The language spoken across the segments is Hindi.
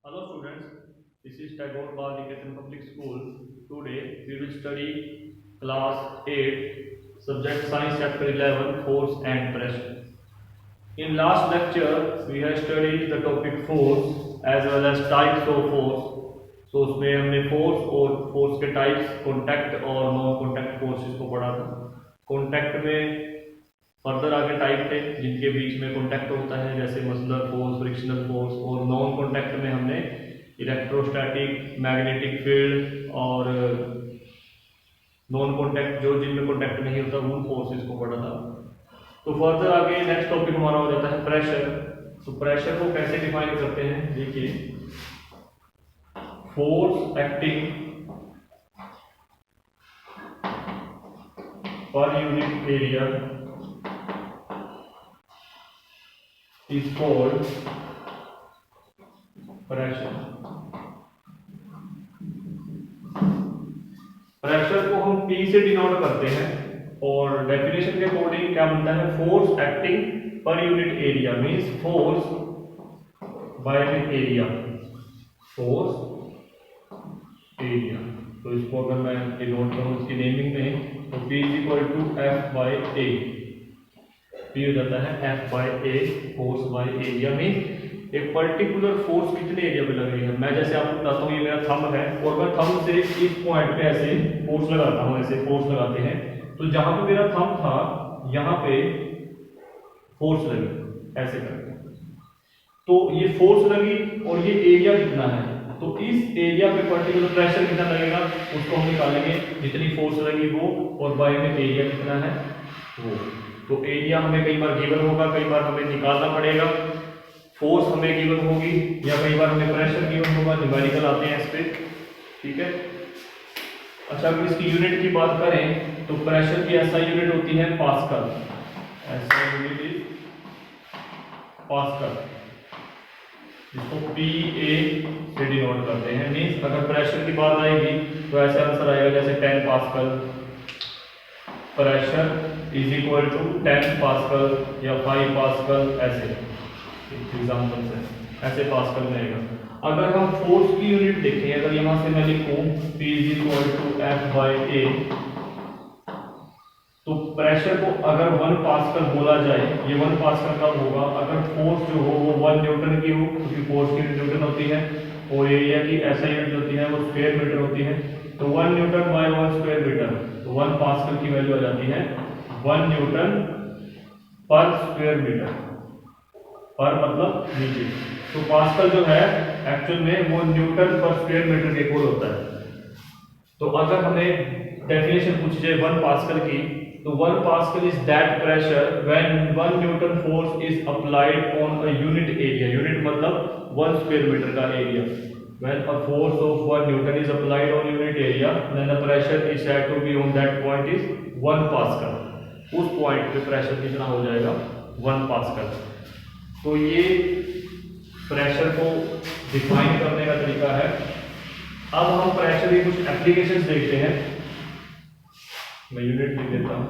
Hello students, this is Tagore Bal Niketan Public School. Today we will study class 8, subject science chapter 11, force and pressure. In last lecture we have studied the topic force as well as types of force. तो उसमें हमने फोर्स और फोर्स के टाइप्स, कॉन्टैक्ट और नॉन कॉन्टैक्ट फोर्सेस को पढ़ा था। कॉन्टैक्ट में फर्दर आगे टाइप थे जिनके बीच में कॉन्टैक्ट होता है, जैसे मसलर फोर्स, फ्रिक्शनल फोर्स। और नॉन कॉन्टैक्ट में हमने इलेक्ट्रोस्टैटिक, मैग्नेटिक फील्ड और नॉन कॉन्टैक्ट जो जिनमें कॉन्टैक्ट नहीं होता उन फोर्सेस को पढ़ा था। तो फर्दर आगे नेक्स्ट टॉपिक हमारा हो जाता है प्रेशर। तो प्रेशर को कैसे डिफाइन करते हैं, देखिए, force acting per unit area is called pressure। Pressure को हम P से डिनोट करते हैं और डेफिनेशन के अकॉर्डिंग क्या बनता है, force acting per unit area means force by area, force area. तो इसको अगर मैं डिनोट करूं इसकी नेमिंग में, तो P is equal to F by A. P हो जाता है F by A, force by area में एक पर्टिकुलर फोर्स कितने एरिया पे लग रही है। मैं जैसे आपको बताता हूँ, ये मेरा थंब है और मैं थंब से इस पॉइंट पे ऐसे फोर्स लगाता हूँ, ऐसे फोर्स लगाते हैं। तो जहां पे मेरा थंब था यहाँ पे फोर्स लगी, ऐसे करके। तो ये फोर्स लगी और ये एरिया कितना है, तो इस एरिया पे पर्टिकुलर प्रेशर कितना लगेगा उसको हम निकालेंगे, जितनी फोर्स लगी वो, और बाय में एरिया कितना है वो। तो एरिया हमें कई बार गिवन होगा, कई बार हमें निकालना पड़ेगा। फोर्स हमें गिवन होगी या कई बार हमें प्रेशर गिवन होगा, न्यूमेरिकल आते हैं इस पे, ठीक है। अच्छा, अगर इसकी यूनिट की बात करें तो प्रेशर की ऐसा यूनिट होती है पास्कल। ऐसा यूनिट इज पास्कल, जिसको PA से डिनोट करते हैं। मींस अगर प्रेशर की बात आएगी तो ऐसा आंसर आएगा जैसे 10 pascal, pressure is equal to 10 pascal या 5 पास्कल, ऐसे एग्जाम्पल है, ऐसे पास्कल में आएगा। अगर हम फोर्स की यूनिट देखें, अगर यहां से मैं लिखूं P is equal to F by A, तो प्रेशर को अगर 1 पास्कल बोला जाए, ये 1 पास्कल कब होगा, अगर फोर्स जो हो वो 1 न्यूटन की हो, क्योंकि फोर्स की न्यूटन होती है और एरिया की ऐसा यूनिट होती है वो स्क्वायर मीटर होती है। तो 1 न्यूटन बाय 1 स्क्वायर मीटर, तो 1 पास्कल की वैल्यू आ जाती है 1 न्यूटन पर स्क्वायर मीटर, पर मतलब नीचे। तो पास्कल जो है एक्चुअल में वो न्यूटन पर स्क्वायर मीटर के इक्वल होता है। तो अगर हमें डेफिनेशन पूछी जाए 1 पास्कल की, तो 1 pascal is that pressure when 1 newton force is applied on a unit area. Unit मतलब 1 स्क्वायर मीटर का एरिया। When a force of 1 newton is applied on unit area, then the pressure is said to be on that point is 1 pascal. उस पॉइंट पे प्रेशर कितना हो जाएगा, 1 पास्कल। तो ये प्रेशर को डिफाइन करने का तरीका है। अब हम प्रेशर की कुछ एप्लीकेशंस देखते हैं। मैं यूनिट लिख देता हूं,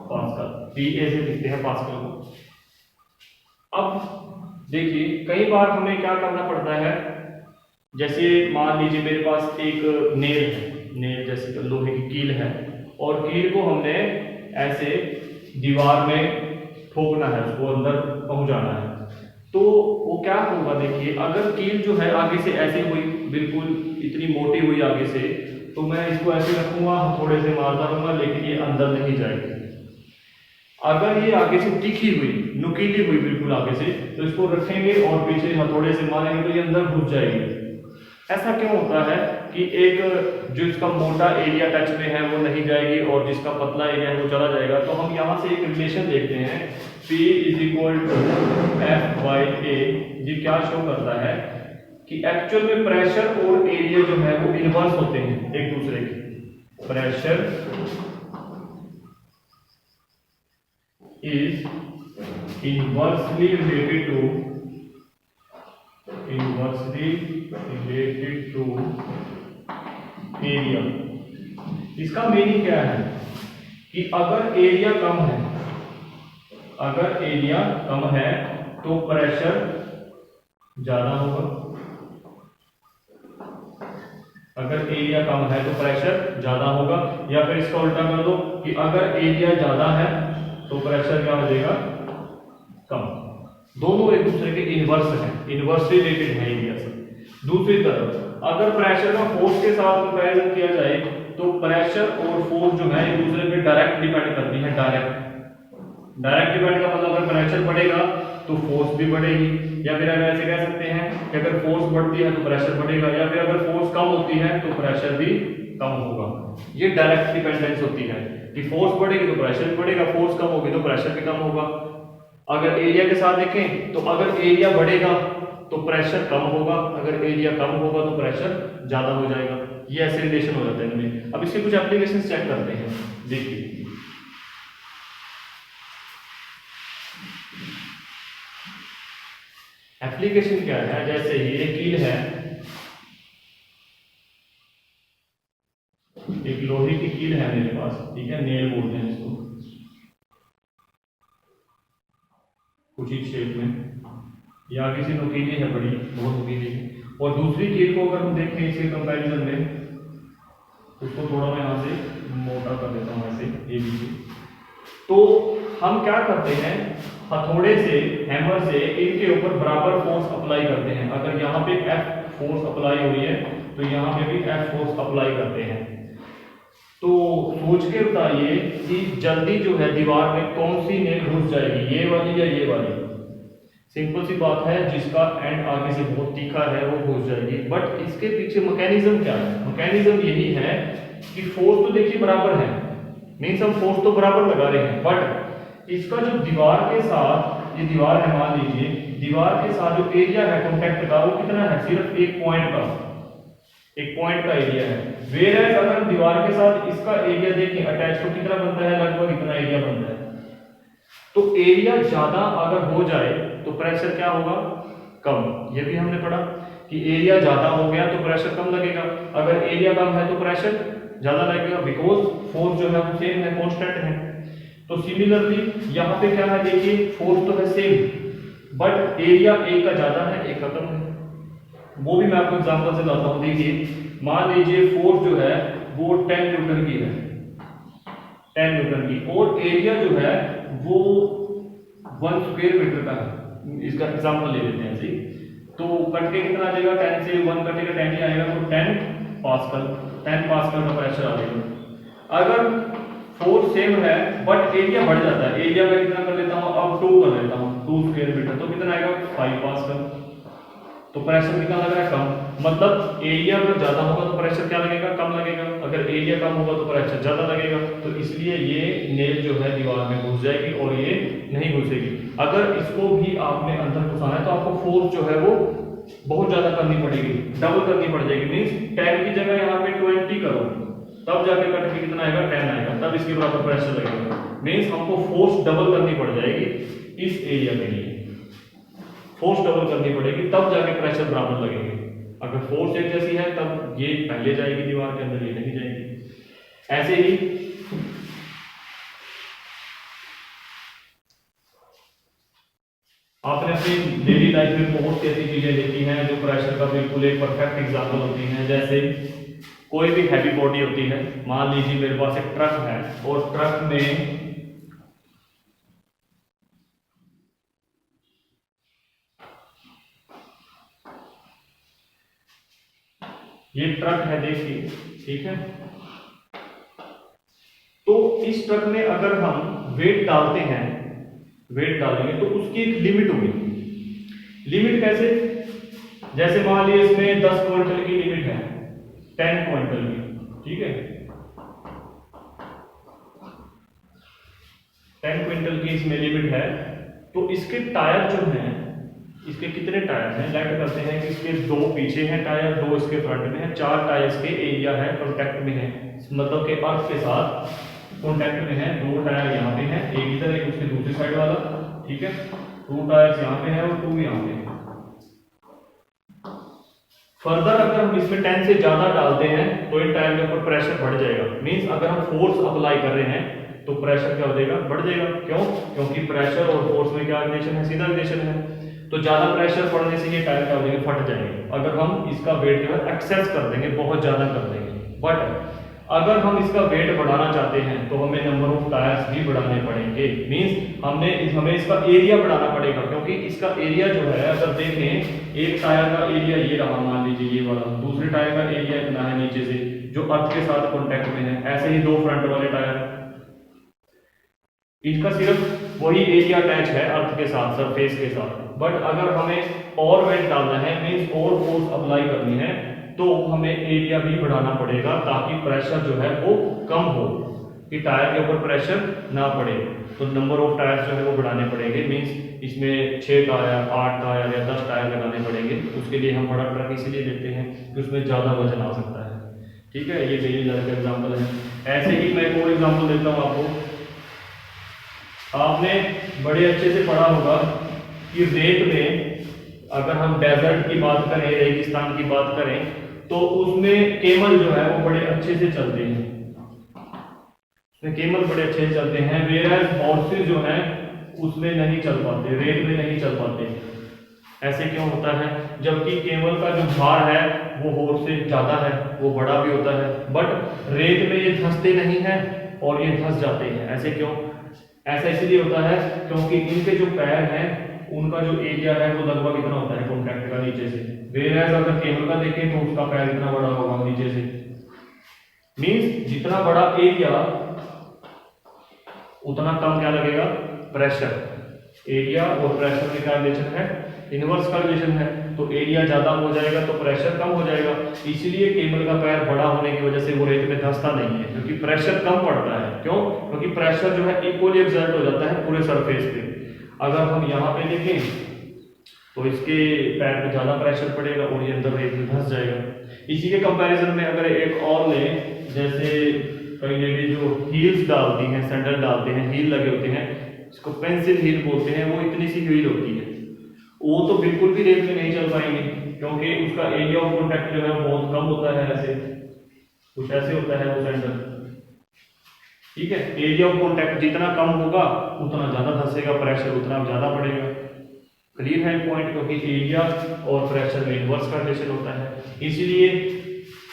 पास्कल, PA से लिखते हैं पास्कल को। अब देखिए, कई बार हमें क्या करना पड़ता है, जैसे मान लीजिए मेरे पास एक नेल है, नेल जैसे लोहे की कील है, और कील को हमने ऐसे दीवार में ठोकना है, उसको अंदर पहुंचाना है। तो वो क्या होगा, देखिए, अगर कील जो है आगे से ऐसे हुई, बिल्कुल इतनी मोटी हुई आगे से, तो मैं इसको ऐसे रखूंगा, थोड़े से मारता रहूंगा, लेकिन ये अंदर नहीं जाएगी। अगर ये आगे से तीखी हुई, नुकीली हुई बिल्कुल आगे से, तो इसको रखेंगे और पीछे हथौड़े से मारेंगे तो ये अंदर घुस जाएगी। ऐसा क्यों होता है कि एक जो इसका मोटा एरिया टच में है वो नहीं जाएगी और जिसका पतला एरिया है वो चला जाएगा। तो हम यहाँ से एक रिलेशन देखते हैं, P is equal to F by A. ये क्या शो करता है कि एक्चुअल में प्रेशर और एरिया जो है वो इनवर्स होते हैं एक दूसरे के। Pressure is inversely related to area. इसका मीनिंग क्या है कि अगर एरिया कम है, अगर एरिया कम है तो प्रेशर ज्यादा होगा, अगर एरिया कम है तो प्रेशर ज्यादा होगा। या फिर इसका उल्टा कर दो कि अगर एरिया ज्यादा है तो प्रेशर क्या हो जाएगा, कम। दोनों एक दूसरे के इनवर्स हैं, इनवर्सली रिलेटेड है एरिया से। दूसरी तरफ अगर प्रेशर का फोर्स के साथ कंपैरिजन किया जाए तो प्रेशर और फोर्स जो है एक दूसरे पे डायरेक्ट डिपेंड करती है। डायरेक्ट डिपेंड का मतलब अगर प्रेशर बढ़ेगा तो फोर्स भी बढ़ेगी, या फिर हम ऐसे कह सकते हैं कि अगर फोर्स बढ़ती है तो प्रेशर बढ़ेगा, या फिर अगर फोर्स कम होती है तो प्रेशर भी कम होगा। ये डायरेक्ट डिपेंडेंस होती है कि फोर्स बढ़ेगी तो प्रेशर भी बढ़ेगा, फोर्स कम होगी तो प्रेशर भी कम होगा। अगर एरिया के साथ देखें तो अगर एरिया बढ़ेगा तो प्रेशर कम होगा, अगर एरिया कम होगा तो प्रेशर ज्यादा हो जाएगा। ये ऐसे रिलेशन हो जाता है इनमें। अब इसके कुछ एप्लीकेशन चेक करते हैं, देखिए। एप्लीकेशन क्या है, जैसे ये कील है, एक लोहे की कील है मेरे पास, ठीक है, नेल बोलते हैं इसको, कुछ ही शेप में, या किसी नुकीली है, बड़ी बहुत नुकीली है। और दूसरी कील को अगर हम देखें इसके कंपैरिजन में, उसको थोड़ा मैं यहाँ से मोटा कर देता हूँ ऐसे, ये भी। तो हम क्या करते हैं, हथौड़े से, हैमर से इनके ऊपर बराबर फोर्स अप्लाई करते हैं। अगर यहाँ पे F फोर्स अप्लाई हो रही है तो यहाँ पे भी F फोर्स अप्लाई करते हैं। तो सोच के बताइए कि जल्दी जो है दीवार में कौन सी नेल घुस जाएगी, ये वाली या ये वाली। सिंपल सी बात है, जिसका एंड आगे से बहुत तीखा है वो घुस जाएगी। बट इसके पीछे मैकेनिज्म क्या है, मैकेनिज्म यही है कि फोर्स तो देखिए बराबर है, मीन्स हम फोर्स तो बराबर लगा रहे हैं, बट इसका जो दीवार के साथ, ये दीवार है मान लीजिए, दीवार के साथ जो एरिया है कॉन्टैक्ट का वो कितना है, सिर्फ एक पॉइंट का एरिया है। वेयर अगर दीवार के साथ इसका एरिया देखें अटैच, तो कितना बनता है, लगभग इतना एरिया बनता है। तो एरिया ज्यादा अगर हो जाए तो प्रेशर क्या होगा, कम। ये भी हमने पढ़ा कि एरिया ज्यादा हो गया तो प्रेशर कम लगेगा, अगर एरिया कम है तो प्रेशर ज्यादा लगेगा, बिकॉज फोर्स जो है वो सेम है, कांस्टेंट है। तो सिमिलरली यहाँ पे क्या है, देखिए फोर्स तो है सेम बट एरिया एक का ज्यादा है एक का कम है। वो भी मैं आपको एग्जांपल से बताता हूँ। देखिए मान लीजिए फोर्स जो है वो 10 न्यूटन की है, 10 न्यूटन की, और एरिया जो है वो 1 स्क्वायर मीटर का है। इसका एग्जांपल ले लेते हैं ऐसे। तो कट के कितना आ जाएगा, 10 से 1 कटेगा 10 ही आएगा, तो 10 पास्कल का प्रेशर आ जाएगा। अगर फोर्स सेम है बट एरिया बढ़ जाता है, एरिया में कितना कर लेता हूँ, अब 2 कर लेता हूँ, 2 स्क्वायर मीटर, तो कितना आएगा 5 पास्कल। तो प्रेशर कितना लग रहा है, कम। मतलब एरिया अगर ज्यादा होगा तो प्रेशर क्या लगेगा, कम लगेगा, अगर एरिया कम होगा तो प्रेशर ज्यादा लगेगा। तो इसलिए ये नेल जो है दीवार में घुस जाएगी और ये नहीं घुसेगी। अगर इसको भी आपने अंदर घुसाना है तो आपको फोर्स जो है वो बहुत ज्यादा करनी पड़ेगी, डबल करनी पड़ जाएगी। मीन्स 10 की जगह यहाँ पे 20 करो, तब जाके कट के कितना आएगा, 10 आएगा, तब इसके बराबर प्रेशर लगेगा। मीन्स हमको फोर्स डबल करनी पड़ जाएगी इस एरिया के लिए, फोर्स डबल करनी पड़ेगी, तब जाके प्रेशर बराबर लगेंगे। अगर फोर्स एक जैसी है तब ये पहले जाएगी दीवार के अंदर, ये नहीं जाएगी। ऐसे ही आपने अपनी डेली लाइफ में बहुत सी ऐसी चीजें देखी हैं जो प्रेशर का बिल्कुल एक परफेक्ट एग्जाम्पल होती हैं। जैसे कोई भी हैवी बॉडी होती है, मान लीजिए मेरे पास एक ट्रक है और ट्रक में ये ट्रक है, देखिए, ठीक है। तो इस ट्रक में अगर हम वेट डालते हैं, वेट डालेंगे तो उसकी एक लिमिट होगी। लिमिट कैसे, जैसे मान लीजिए इसमें 10 क्विंटल की लिमिट है, 10 क्विंटल की, ठीक है, 10 क्विंटल की इसमें लिमिट है। तो इसके टायर जो हैं, इसके कितने टायर हैं, लेट करते हैं कि इसके 2 पीछे हैं टायर, 2 इसके फ्रंट में है, 4 टायर्स के एरिया है कॉन्टैक्ट में है, मतलब के अर्थ के साथ कॉन्टैक्ट में है। 2 टायर यहाँ पे हैं, एक इधर एक उसके दूसरी साइड वाला, ठीक है। 2 टायर्स यहाँ पे है और 2 यहाँ पे है। फर्दर अगर हम इसमें 10 से ज्यादा डालते हैं तो इन टायर के ऊपर प्रेशर बढ़ जाएगा। मींस अगर हम फोर्स अप्लाई कर रहे हैं तो प्रेशर क्या हो जाएगा, बढ़ जाएगा। क्यों? क्योंकि प्रेशर और फोर्स में क्या रिलेशन है, सीधा रिलेशन है। तो ज्यादा प्रेशर पड़ने से ये टायर क्या हो जाएंगे, फट जाएंगे अगर हम इसका वेट जो है एक्सेस कर देंगे, बहुत ज्यादा कर देंगे। बट अगर हम इसका वेट बढ़ाना चाहते हैं तो हमें नंबर ऑफ टायर्स भी बढ़ाने पड़ेंगे। मींस हमें इसका एरिया बढ़ाना पड़ेगा, क्योंकि इसका एरिया जो है, अगर देखें एक टायर का एरिया ये रहा, मान लीजिए ये वाला, दूसरे टायर का एरिया इतना है नीचे से जो अर्थ के साथ कॉन्टेक्ट में है, ऐसे ही दो फ्रंट वाले टायर, इसका सिर्फ वही एरिया अटैच है अर्थ के साथ, सरफेस के साथ। बट अगर हमें और वेट डालना है, मींस और फोर्स अप्लाई करनी है, तो हमें एरिया भी बढ़ाना पड़ेगा ताकि प्रेशर जो है वो कम हो, कि टायर के ऊपर प्रेशर ना पड़े। तो नंबर ऑफ टायर्स जो है वो बढ़ाने पड़ेंगे। मींस इसमें 6 टायर, 8 टायर या 10 टायर लगाने पड़ेंगे। उसके लिए हम बड़ा ट्रक इसीलिए लेते हैं कि उसमें ज़्यादा वजन आ सकता है। ठीक है, ये डेली लाइफ का एग्जाम्पल है। ऐसे ही मैं एक और एग्जाम्पल देता हूँ आपको। आपने बड़े अच्छे से पढ़ा होगा कि रेत में अगर हम डेजर्ट की बात करें, रेगिस्तान की बात करें, तो उसमें केमल जो है वो बड़े अच्छे से चलते हैं, उसमें केमल बड़े अच्छे से चलते हैं। वेयरएज हॉर्सेस जो है उसमें नहीं चल पाते, रेत में नहीं चल पाते। ऐसे क्यों होता है? जबकि केमल का जो भार है वो हॉर्स से ज्यादा है, वो बड़ा भी होता है, बट रेत में ये धंसते नहीं हैं और ये धंस जाते हैं। ऐसे क्यों? ऐसा इसलिए होता है क्योंकि इनके जो पैर हैं उनका जो एरिया है वो लगभग इतना होता है कॉन्टैक्ट का नीचे से। वेयरएज अगर केबल का देखें तो उसका पैर इतना बड़ा होगा नीचे से। मींस जितना बड़ा एरिया उतना कम क्या लगेगा, प्रेशर। एरिया और प्रेशर में क्या रिलेशन है, इनवर्स का रिलेशन है। तो एरिया ज्यादा हो जाएगा तो प्रेशर कम हो जाएगा। इसलिए केबल का पैर बड़ा होने की वजह से वो रेत में धंसता नहीं है, क्योंकि प्रेशर कम पड़ता है। क्यों? क्योंकि प्रेशर जो है इक्वली एक्सर्ट हो जाता है पूरे सरफेस पे। अगर हम यहाँ पे देखें तो इसके पैर पे ज्यादा प्रेशर पड़ेगा और ये अंदर रेत में धंस जाएगा। इसी के कंपैरिजन में अगर एक और लें, जैसे कई लेडीज जो हील्स डालती हैं, सैंडल डालते हैं, हील लगे होते हैं, इसको पेंसिल हील बोलते हैं। वो इतनी सी हील होती है, वो तो बिल्कुल भी रेत में नहीं चल पाएंगे, क्योंकि उसका एरिया ऑफ कॉन्टैक्ट जो है वो बहुत कम होता है। ऐसे कुछ ऐसे होता है वो सैंडल। ठीक है, एरिया ऑफ कॉन्टैक्ट जितना कम होगा उतना ज्यादा धंसेगा, प्रेशर उतना ज्यादा पड़ेगा। क्लियर है पॉइंट? क्योंकि एरिया और प्रेशर में इनवर्स का रिलेशन होता है। इसीलिए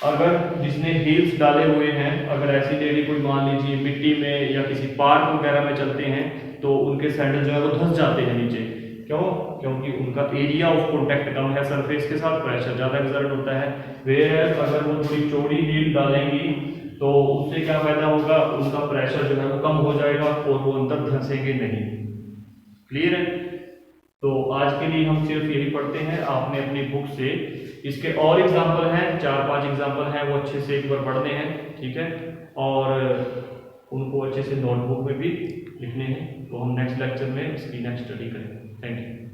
अगर जिसने हील्स डाले हुए हैं, अगर ऐसी लेडी कोई मान लीजिए मिट्टी में या किसी पार्क वगैरह में चलते हैं, तो उनके सैंडल जो है वो धंस जाते हैं नीचे। क्यों? क्योंकि उनका एरिया ऑफ कॉन्टैक्ट कम है सरफेस के साथ, प्रेशर ज्यादा एक्सर्ट होता है। वेयर अगर वो थोड़ी चौड़ी हील डालेंगी तो उससे क्या फायदा होगा, उनका प्रेशर जो है वो कम हो जाएगा और वो अंदर धंसेंगे नहीं। क्लियर है? तो आज के लिए हम सिर्फ यही पढ़ते हैं। आपने अपनी बुक से इसके और एग्जाम्पल हैं, 4-5 एग्जाम्पल हैं, वो अच्छे से एक बार पढ़ने हैं। ठीक है, और उनको अच्छे से नोटबुक में भी लिखने हैं। तो हम नेक्स्ट लेक्चर में इसकी नेक्स्ट स्टडी करेंगे। Thank you.